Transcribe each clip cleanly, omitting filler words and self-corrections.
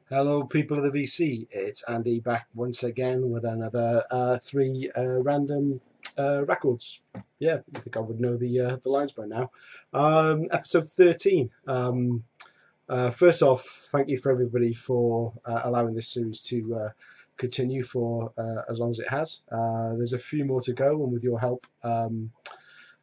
Hello, people of the VC. It's Andy back once again with another three random records. Yeah, I think I would know the lines by now. Episode 13. First off, thank you for everybody for allowing this series to continue for as long as it has. There's a few more to go, and with your help, I'm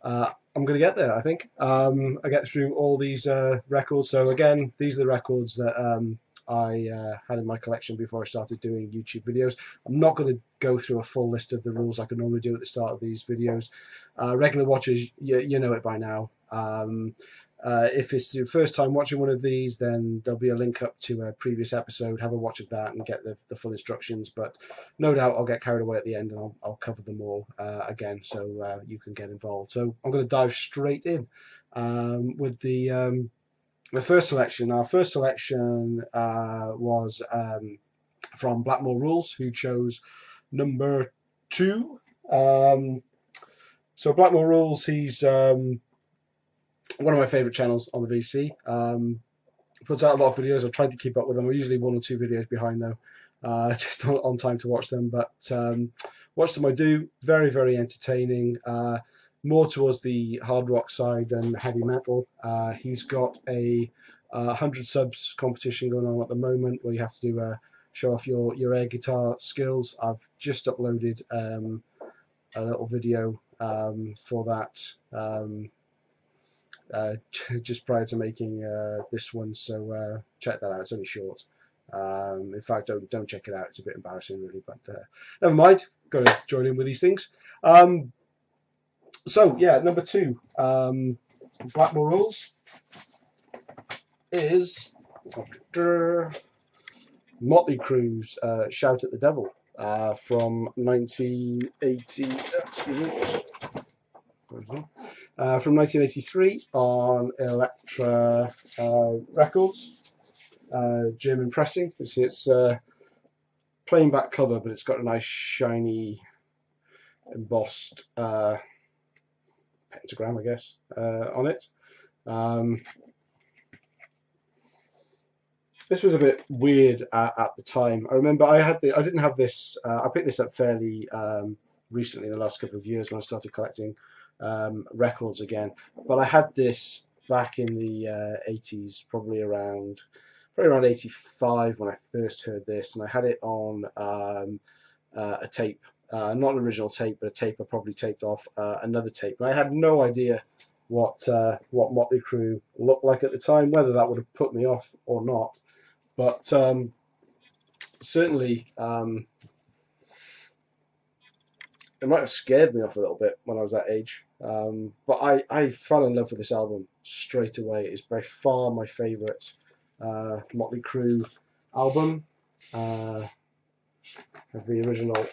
going to get there, I think. I get through all these records. So again, these are the records that I had in my collection before I started doing YouTube videos. I'm not going to go through a full list of the rules like I normally do at the start of these videos. Regular watchers, you know it by now. If it's your first time watching one of these, then there'll be a link up to a previous episode. Have a watch of that and get the full instructions. But no doubt I'll get carried away at the end and I'll cover them all again, so you can get involved. So I'm going to dive straight in with the first selection. Our first selection was from Blackwell Rules, who chose number 2. So Blackwell Rules, he's one of my favourite channels on the VC. Puts out a lot of videos. I've tried to keep up with them. I'm usually 1 or 2 videos behind though, just on time to watch them. But watch them I do. Very, very entertaining. More towards the hard rock side than heavy metal. He's got a 100 subs competition going on at the moment where you have to do show off your air guitar skills. I've just uploaded a little video for that. Just prior to making this one, so check that out. It's only short. In fact, don't check it out. It's a bit embarrassing, really, but never mind. Got to join in with these things. So yeah, number 2, Blackwell Rules is Motley Crue's "Shout at the Devil" from 1980. Excuse me. From 1983 on Elektra Records, German pressing. You see it's plain back cover, but it's got a nice shiny embossed pentagram, I guess, on it. This was a bit weird at the time. I remember I didn't have this. I picked this up fairly recently, in the last couple of years, when I started collecting records again. But I had this back in the 80s, probably around 85 when I first heard this, and I had it on a tape, not an original tape, but a tape I probably taped off another tape. And I had no idea what Motley Crue looked like at the time, whether that would have put me off or not. But certainly it might have scared me off a little bit when I was that age. But I fell in love with this album straight away. It's by far my favourite Motley Crue album. Have the original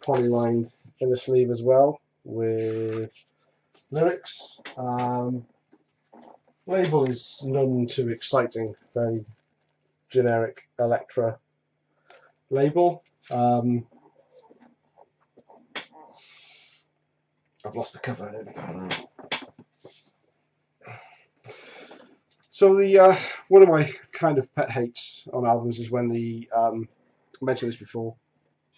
polylined inner sleeve as well with lyrics. Label is none too exciting, very generic Elektra label. I've lost the cover. There we go. So the one of my kind of pet hates on albums is when I mentioned this before,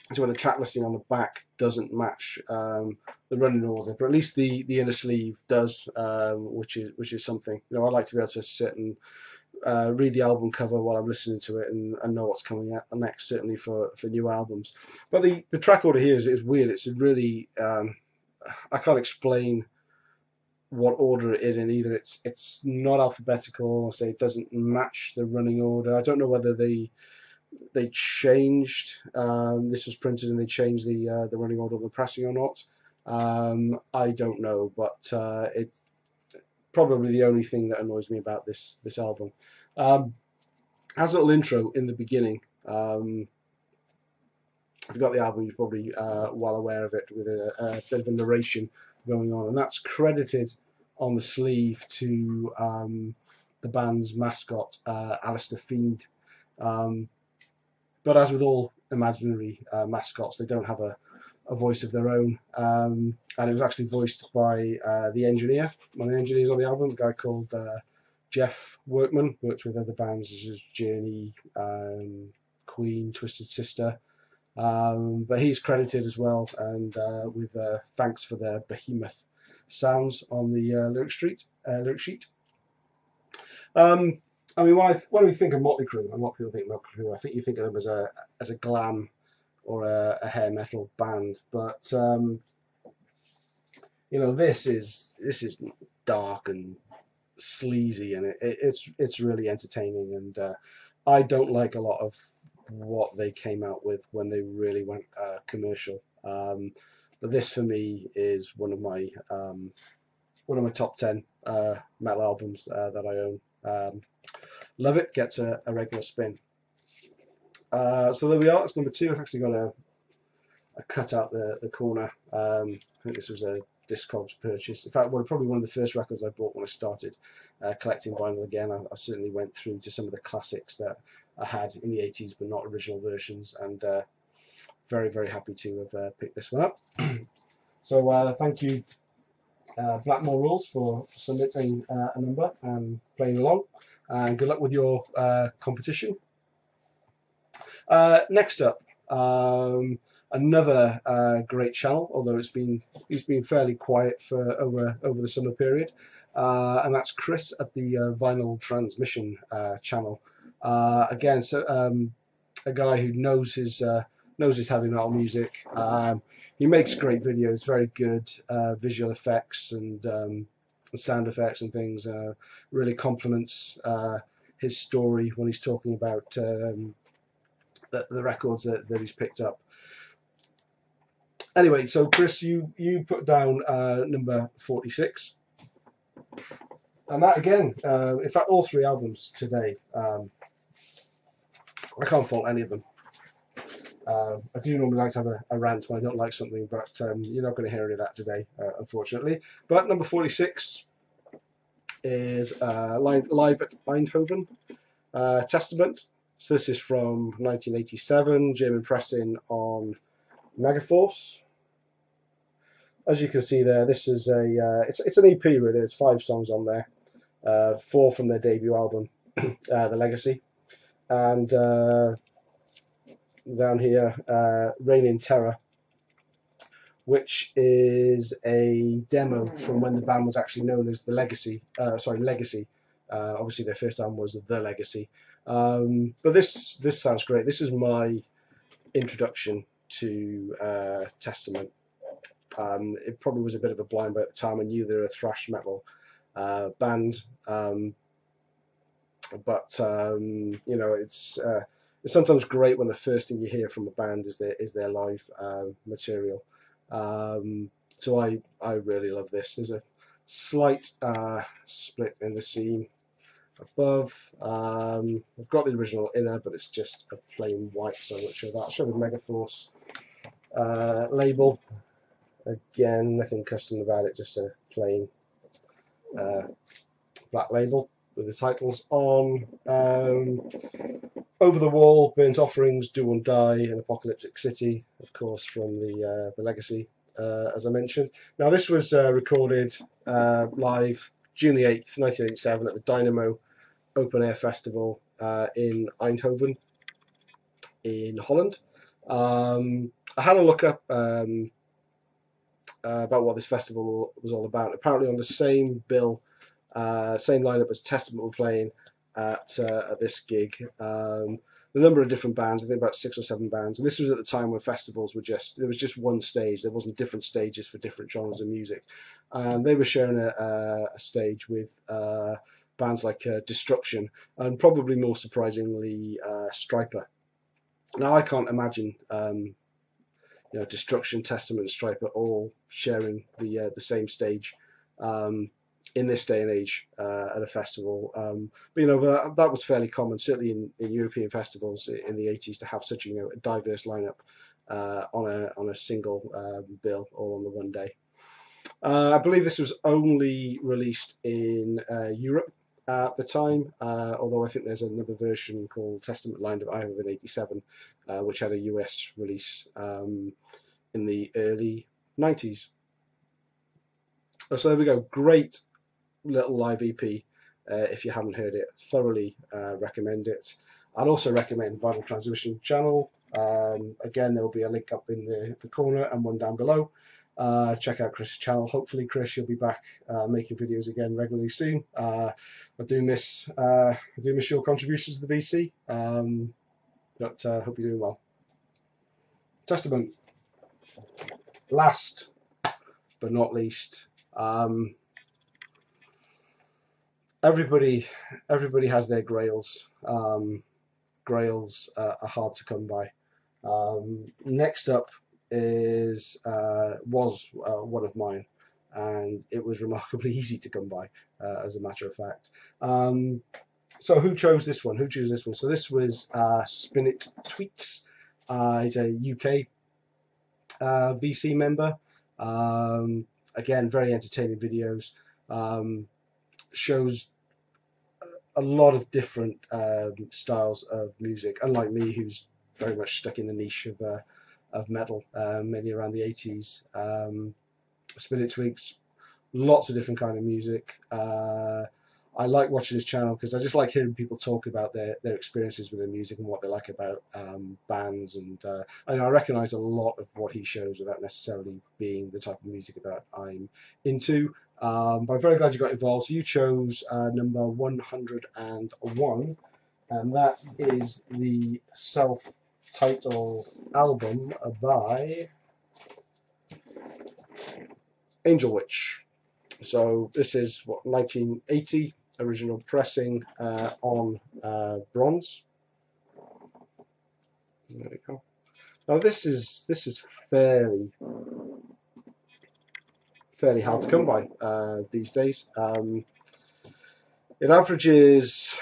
is when the track listing on the back doesn't match the running order, but at least the inner sleeve does, which is something. You know, I like to be able to sit and read the album cover while I'm listening to it and know what's coming out next, certainly for new albums. But the track order here is weird. It's a really I can't explain what order it is in either. It's not alphabetical. I'll say it doesn't match the running order. I don't know whether they changed. This was printed and they changed the running order of the pressing or not. I don't know, but it's probably the only thing that annoys me about this album. Has a little intro in the beginning. If you've got the album, you're probably well aware of it, with a bit of a narration going on, and that's credited on the sleeve to the band's mascot, Alistair Fiend. But as with all imaginary mascots, they don't have a voice of their own, and it was actually voiced by the engineer. One of the engineers on the album, a guy called Jeff Workman worked with other bands such as Journey, Queen, Twisted Sister, but he's credited as well, and with thanks for their behemoth sounds on the lyric sheet. I mean, when we think of Motley Crue, and what people think of Motley Crue, I think you think of them as a glam or a hair metal band, but you know, this is dark and sleazy, and it's really entertaining, and I don't like a lot of what they came out with when they really went commercial. But this for me is one of my top 10 metal albums that I own. Love it. Gets a regular spin. So there we are. It's number 2. I've actually got a cut out the corner. I think this was a Discogs purchase. In fact, probably one of the first records I bought when I started collecting vinyl again. I certainly went through to some of the classics that I had in the 80s, but not original versions, and very, very happy to have picked this one up. So thank you, Blackwell Rules, for submitting a number and playing along, and good luck with your competition. Next up, another great channel, although he's been fairly quiet for over the summer period, and that's Chris at the Vinyl Transmission channel. Again, so a guy who knows his heavy metal music. He makes great videos, very good visual effects and sound effects and things. Really complements his story when he's talking about the records that he's picked up. Anyway, so Chris, you put down number 46, and that again, in fact, all 3 albums today. I can't fault any of them. I do normally like to have a rant when I don't like something, but you're not going to hear any of that today, unfortunately. But number 46 is live at Eindhoven, Testament. So this is from 1987, German pressing on Megaforce. As you can see there, this is it's an EP really. There's 5 songs on there, 4 from their debut album, The Legacy, and down here, Reign in Terror, which is a demo from when the band was actually known as the Legacy. Legacy. Obviously, their first album was The Legacy. But this sounds great. This is my introduction to Testament. It probably was a bit of a blind spot at the time. I knew they were a thrash metal band, but you know, it's sometimes great when the first thing you hear from a band is their live material. So I really love this. There's a slight split in the scene above. I've got the original inner, but it's just a plain white, so I'm not sure of that. I'll show the Megaforce label. Again, nothing custom about it, just a plain black label with the titles on. Over the Wall, Burnt Offerings, Do and Die, and Apocalyptic City, of course, from the Legacy, as I mentioned. Now, this was recorded live June the 8th, 1987, at the Dynamo Open Air Festival in Eindhoven, in Holland. I had a look up about what this festival was all about. Apparently, on the same bill, same lineup as Testament were playing at this gig. A number of different bands, I think about 6 or 7 bands, and this was at the time when festivals were there was just one stage. There wasn't different stages for different genres of music, and they were sharing a stage with bands like Destruction, and probably more surprisingly Striper. Now, I can't imagine you know, Destruction, Testament, and Striper all sharing the same stage in this day and age at a festival. But you know, that was fairly common, certainly in European festivals in the 80s, to have such, you know, a diverse lineup on a single bill, all on the one day. I believe this was only released in Europe at the time, although I think there's another version called Testament lined up in 87, which had a US release in the early 90s. So there we go, great little live EP. If you haven't heard it, thoroughly recommend it. I'd also recommend Vinyl Transmission channel. Again, there will be a link up in the corner and one down below. Check out Chris's channel. Hopefully, Chris, you'll be back making videos again regularly soon. I do miss your contributions to the VC, but hope you're doing well. Testament. Last but not least, everybody has their grails. Grails are hard to come by. Next up was one of mine, and it was remarkably easy to come by, as a matter of fact. So who chose this one? Who chose this one? So this was Spin It Tweaks. He's a UK VC member. Again, very entertaining videos. Shows a lot of different styles of music, unlike me, who's very much stuck in the niche of metal, mainly around the 80s. Spin It Tweaks, lots of different kind of music. I like watching his channel because I just like hearing people talk about their experiences with their music and what they like about bands. And I recognise a lot of what he shows without necessarily being the type of music that I'm into. But I'm very glad you got involved. So you chose number 101, and that is the self-titled album by Angel Witch. So this is what, 1980 original pressing on bronze. There we go. Now this is fairly hard to come by these days. It averages,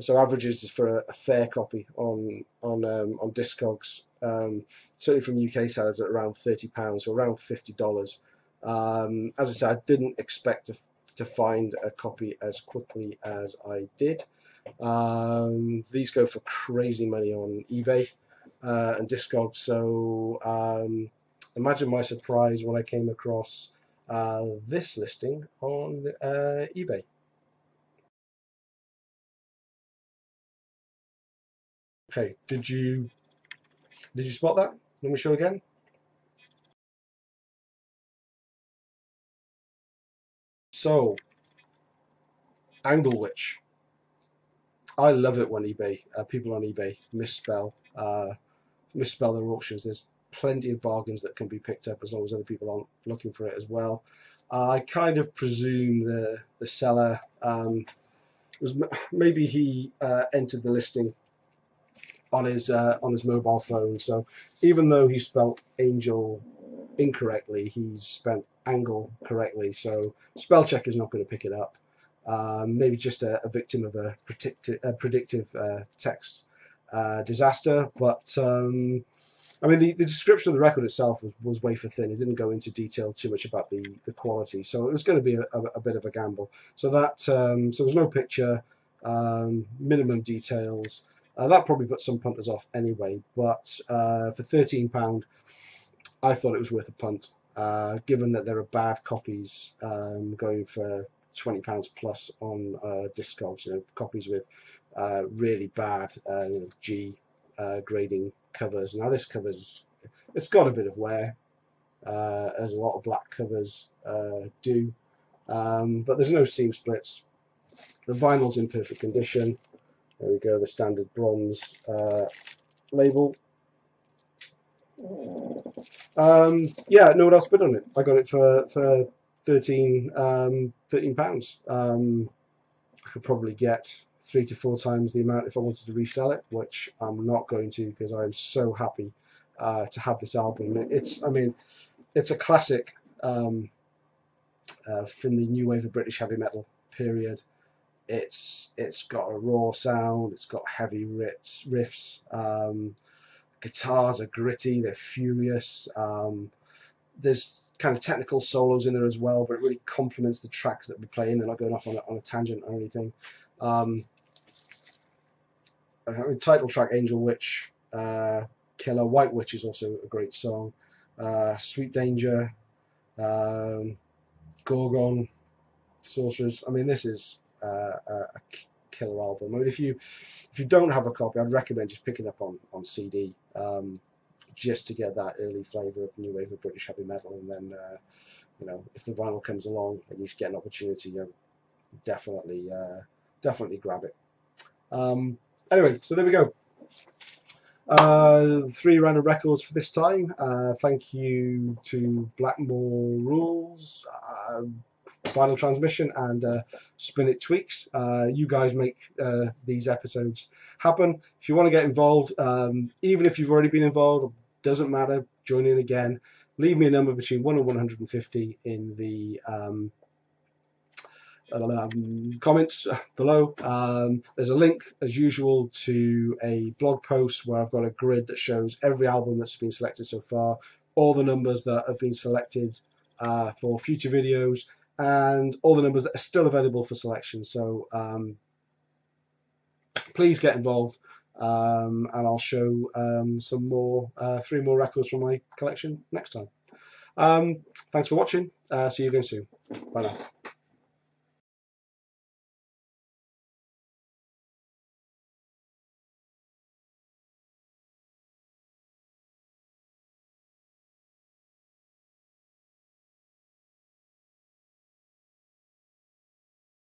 averages for a fair copy on Discogs. Certainly from UK sellers at around £30, so around $50. As I said, I didn't expect to find a copy as quickly as I did. These go for crazy money on eBay and Discogs, so imagine my surprise when I came across this listing on eBay. Okay, did you spot that? Let me show again. So, Angle Witch. I love it when people on eBay misspell their auctions. There's plenty of bargains that can be picked up as long as other people aren't looking for it as well. I kind of presume the seller was maybe he entered the listing on his mobile phone. So even though he spelt angel incorrectly, he's spent angle correctly. So spell check is not going to pick it up. Maybe just a victim of a predictive text disaster. But I mean, the description of the record itself was wafer thin. It didn't go into detail too much about the quality, so it was going to be a bit of a gamble. So that so there's no picture, minimum details. That probably put some punters off anyway. But for £13, I thought it was worth a punt, given that there are bad copies going for £20 plus on Discogs. You know, copies with really bad G grading covers. Now this covers, it's got a bit of wear, as a lot of black covers do, but there's no seam splits. The vinyl's in perfect condition. There we go, the standard bronze label. Yeah, no one else bid on it. I got it for £13. I could probably get 3 to 4 times the amount if I wanted to resell it, which I'm not going to, because I'm so happy to have this album. I mean, it's a classic from the new wave of British heavy metal period. It's got a raw sound. It's got heavy riffs. Guitars are gritty. They're furious. There's kind of technical solos in there as well, but it really complements the tracks that we play in. They're not going off on a tangent or anything. Title track Angel Witch, Killer. White Witch is also a great song. Sweet Danger, Gorgon, Sorcerers. I mean, this is a killer album. I mean, if you don't have a copy, I'd recommend just picking up on CD, just to get that early flavour of new wave of British heavy metal, and then you know, if the vinyl comes along and you get an opportunity, you know, definitely grab it. Anyway, so there we go. 3 random records for this time. Thank you to Blackwell Rules, Final Transmission, and Spin It Tweaks. You guys make these episodes happen. If you want to get involved, even if you've already been involved, doesn't matter, join in again. Leave me a number between 1 and 150 in the comments below. There's a link, as usual, to a blog post where I've got a grid that shows every album that's been selected so far, all the numbers that have been selected for future videos, and all the numbers that are still available for selection. So please get involved, and I'll show some more, 3 more records from my collection next time. Thanks for watching. See you again soon. Bye now.